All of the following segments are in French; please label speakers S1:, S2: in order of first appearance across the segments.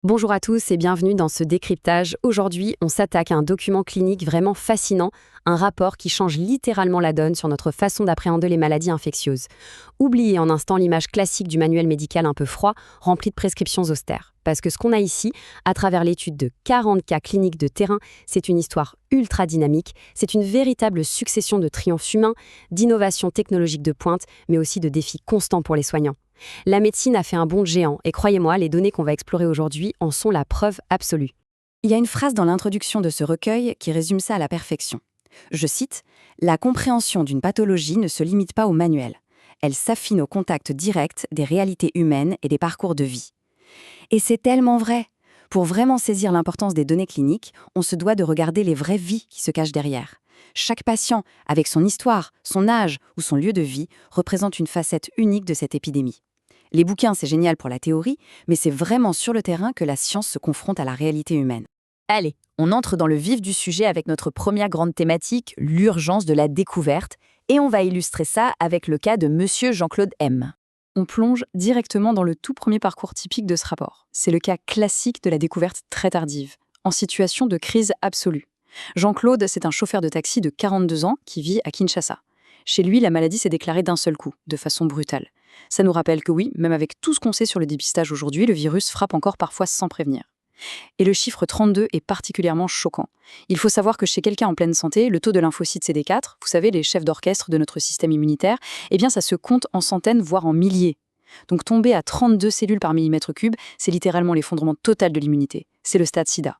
S1: Bonjour à tous et bienvenue dans ce décryptage. Aujourd'hui, on s'attaque à un document clinique vraiment fascinant, un rapport qui change littéralement la donne sur notre façon d'appréhender les maladies infectieuses. Oubliez en instant l'image classique du manuel médical un peu froid, rempli de prescriptions austères. Parce que ce qu'on a ici, à travers l'étude de 40 cas cliniques de terrain, c'est une histoire ultra dynamique, c'est une véritable succession de triomphes humains, d'innovations technologiques de pointe, mais aussi de défis constants pour les soignants. La médecine a fait un bond géant et croyez-moi, les données qu'on va explorer aujourd'hui en sont la preuve absolue.
S2: Il y a une phrase dans l'introduction de ce recueil qui résume ça à la perfection. Je cite, « La compréhension d'une pathologie ne se limite pas au manuel. Elle s'affine au contact direct des réalités humaines et des parcours de vie. » Et c'est tellement vrai. Pour vraiment saisir l'importance des données cliniques, on se doit de regarder les vraies vies qui se cachent derrière. Chaque patient, avec son histoire, son âge ou son lieu de vie, représente une facette unique de cette épidémie. Les bouquins, c'est génial pour la théorie, mais c'est vraiment sur le terrain que la science se confronte à la réalité humaine.
S3: Allez, on entre dans le vif du sujet avec notre première grande thématique, l'urgence de la découverte, et on va illustrer ça avec le cas de Monsieur Jean-Claude M.
S4: On plonge directement dans le tout premier parcours typique de ce rapport. C'est le cas classique de la découverte très tardive, en situation de crise absolue. Jean-Claude, c'est un chauffeur de taxi de 42 ans qui vit à Kinshasa. Chez lui, la maladie s'est déclarée d'un seul coup, de façon brutale. Ça nous rappelle que oui, même avec tout ce qu'on sait sur le dépistage aujourd'hui, le virus frappe encore parfois sans prévenir. Et le chiffre 32 est particulièrement choquant. Il faut savoir que chez quelqu'un en pleine santé, le taux de lymphocytes CD4, vous savez, les chefs d'orchestre de notre système immunitaire, eh bien ça se compte en centaines, voire en milliers. Donc tomber à 32 cellules par millimètre cube, c'est littéralement l'effondrement total de l'immunité. C'est le stade SIDA.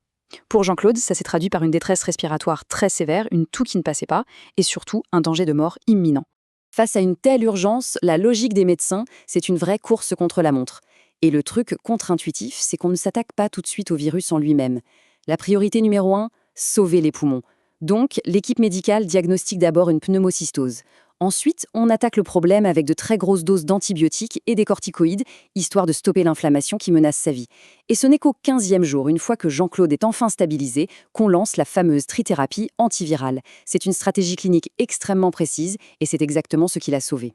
S4: Pour Jean-Claude, ça s'est traduit par une détresse respiratoire très sévère, une toux qui ne passait pas, et surtout un danger de mort imminent.
S2: Face à une telle urgence, la logique des médecins, c'est une vraie course contre la montre. Et le truc contre-intuitif, c'est qu'on ne s'attaque pas tout de suite au virus en lui-même. La priorité numéro 1, sauver les poumons. Donc, l'équipe médicale diagnostique d'abord une pneumocystose. Ensuite, on attaque le problème avec de très grosses doses d'antibiotiques et des corticoïdes, histoire de stopper l'inflammation qui menace sa vie. Et ce n'est qu'au 15e jour, une fois que Jean-Claude est enfin stabilisé, qu'on lance la fameuse trithérapie antivirale. C'est une stratégie clinique extrêmement précise et c'est exactement ce qui l'a sauvé.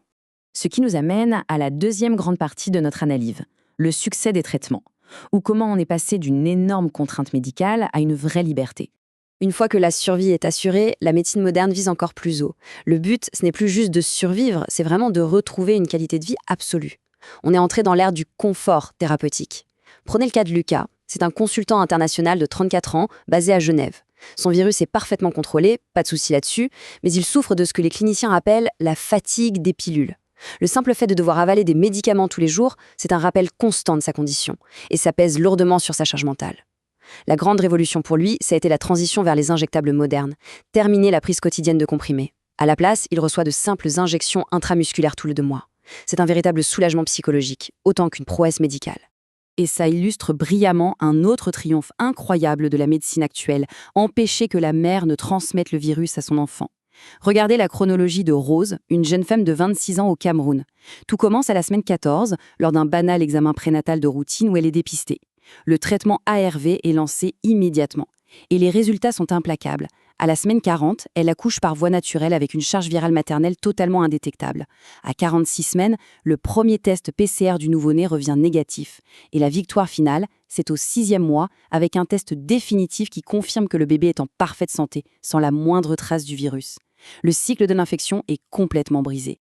S3: Ce qui nous amène à la deuxième grande partie de notre analyse, le succès des traitements, ou comment on est passé d'une énorme contrainte médicale à une vraie liberté.
S1: Une fois que la survie est assurée, la médecine moderne vise encore plus haut. Le but, ce n'est plus juste de survivre, c'est vraiment de retrouver une qualité de vie absolue. On est entré dans l'ère du confort thérapeutique. Prenez le cas de Lucas, c'est un consultant international de 34 ans, basé à Genève. Son virus est parfaitement contrôlé, pas de souci là-dessus, mais il souffre de ce que les cliniciens appellent la fatigue des pilules. Le simple fait de devoir avaler des médicaments tous les jours, c'est un rappel constant de sa condition, et ça pèse lourdement sur sa charge mentale. La grande révolution pour lui, ça a été la transition vers les injectables modernes, terminer la prise quotidienne de comprimés. À la place, il reçoit de simples injections intramusculaires tous les 2 mois. C'est un véritable soulagement psychologique, autant qu'une prouesse médicale.
S2: Et ça illustre brillamment un autre triomphe incroyable de la médecine actuelle, empêcher que la mère ne transmette le virus à son enfant. Regardez la chronologie de Rose, une jeune femme de 26 ans au Cameroun. Tout commence à la semaine 14, lors d'un banal examen prénatal de routine où elle est dépistée. Le traitement ARV est lancé immédiatement. Et les résultats sont implacables. À la semaine 40, elle accouche par voie naturelle avec une charge virale maternelle totalement indétectable. À 46 semaines, le premier test PCR du nouveau-né revient négatif. Et la victoire finale, c'est au 6e mois, avec un test définitif qui confirme que le bébé est en parfaite santé, sans la moindre trace du virus. Le cycle de l'infection est complètement brisé.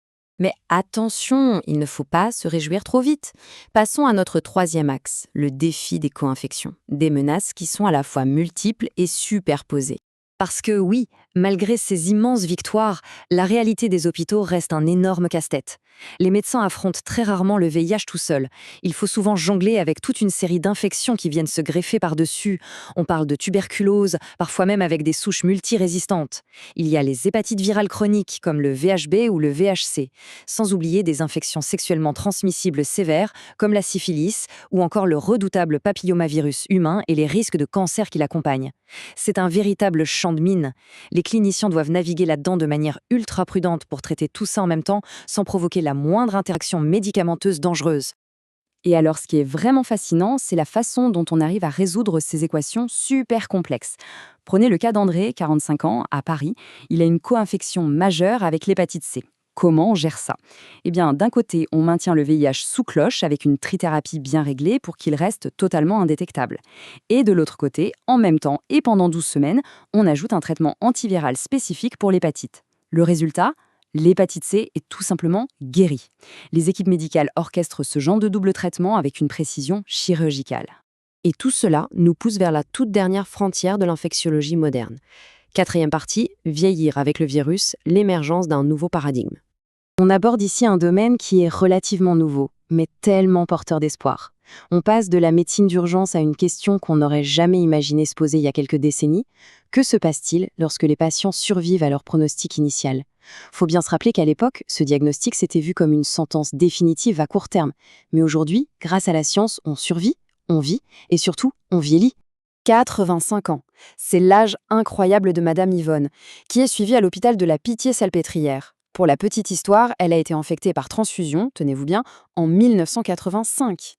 S3: Mais attention, il ne faut pas se réjouir trop vite. Passons à notre troisième axe, le défi des co-infections. Des menaces qui sont à la fois multiples et superposées. Parce que oui, malgré ces immenses victoires, la réalité des hôpitaux reste un énorme casse-tête. Les médecins affrontent très rarement le VIH tout seuls. Il faut souvent jongler avec toute une série d'infections qui viennent se greffer par-dessus. On parle de tuberculose, parfois même avec des souches multirésistantes. Il y a les hépatites virales chroniques comme le VHB ou le VHC, sans oublier des infections sexuellement transmissibles sévères comme la syphilis ou encore le redoutable papillomavirus humain et les risques de cancer qui l'accompagnent. C'est un véritable champ de mine. Les cliniciens doivent naviguer là-dedans de manière ultra prudente pour traiter tout ça en même temps sans provoquer la moindre interaction médicamenteuse dangereuse.
S2: Et alors, ce qui est vraiment fascinant, c'est la façon dont on arrive à résoudre ces équations super complexes. Prenez le cas d'André, 45 ans, à Paris. Il a une co-infection majeure avec l'hépatite C. comment on gère ça? Eh bien, d'un côté, on maintient le VIH sous cloche avec une trithérapie bien réglée pour qu'il reste totalement indétectable. Et de l'autre côté, en même temps et pendant 12 semaines, on ajoute un traitement antiviral spécifique pour l'hépatite. Le résultat? L'hépatite C est tout simplement guérie. Les équipes médicales orchestrent ce genre de double traitement avec une précision chirurgicale.
S1: Et tout cela nous pousse vers la toute dernière frontière de l'infectiologie moderne. 4e partie, vieillir avec le virus, l'émergence d'un nouveau paradigme. On aborde ici un domaine qui est relativement nouveau, mais tellement porteur d'espoir. On passe de la médecine d'urgence à une question qu'on n'aurait jamais imaginé se poser il y a quelques décennies. Que se passe-t-il lorsque les patients survivent à leur pronostic initial? Faut bien se rappeler qu'à l'époque, ce diagnostic s'était vu comme une sentence définitive à court terme. Mais aujourd'hui, grâce à la science, on survit, on vit et surtout, on vieillit.
S3: 85 ans. C'est l'âge incroyable de Madame Yvonne, qui est suivie à l'hôpital de la Pitié-Salpêtrière. Pour la petite histoire, elle a été infectée par transfusion, tenez-vous bien, en 1985.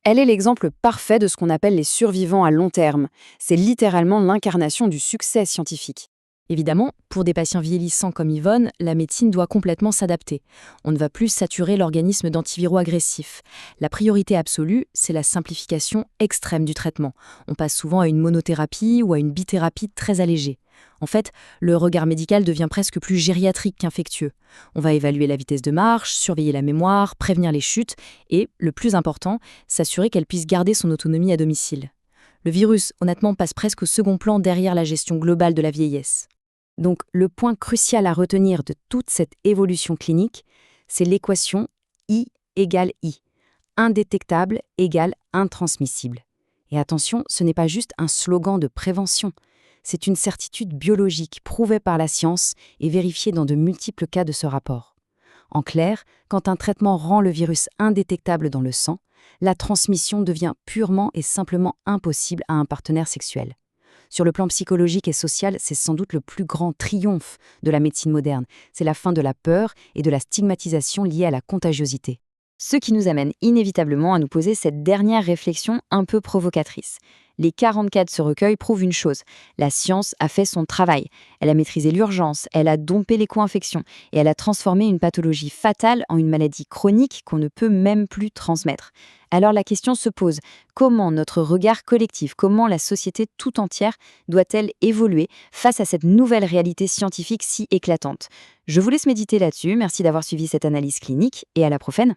S3: Elle est l'exemple parfait de ce qu'on appelle les survivants à long terme. C'est littéralement l'incarnation du succès scientifique. Évidemment, pour des patients vieillissants comme Yvonne, la médecine doit complètement s'adapter. On ne va plus saturer l'organisme d'antiviraux agressifs. La priorité absolue, c'est la simplification extrême du traitement. On passe souvent à une monothérapie ou à une bithérapie très allégée. En fait, le regard médical devient presque plus gériatrique qu'infectieux. On va évaluer la vitesse de marche, surveiller la mémoire, prévenir les chutes et, le plus important, s'assurer qu'elle puisse garder son autonomie à domicile. Le virus, honnêtement, passe presque au second plan derrière la gestion globale de la vieillesse. Donc, le point crucial à retenir de toute cette évolution clinique, c'est l'équation I égale I. Indétectable égale intransmissible. Et attention, ce n'est pas juste un slogan de prévention. C'est une certitude biologique prouvée par la science et vérifiée dans de multiples cas de ce rapport. En clair, quand un traitement rend le virus indétectable dans le sang, la transmission devient purement et simplement impossible à un partenaire sexuel. Sur le plan psychologique et social, c'est sans doute le plus grand triomphe de la médecine moderne. C'est la fin de la peur et de la stigmatisation liée à la contagiosité. Ce qui nous amène inévitablement à nous poser cette dernière réflexion un peu provocatrice. Les 40 cas de ce recueil prouvent une chose, la science a fait son travail. Elle a maîtrisé l'urgence, elle a dompté les co-infections et elle a transformé une pathologie fatale en une maladie chronique qu'on ne peut même plus transmettre. Alors la question se pose, comment notre regard collectif, comment la société tout entière doit-elle évoluer face à cette nouvelle réalité scientifique si éclatante? Je vous laisse méditer là-dessus, merci d'avoir suivi cette analyse clinique et à la prochaine.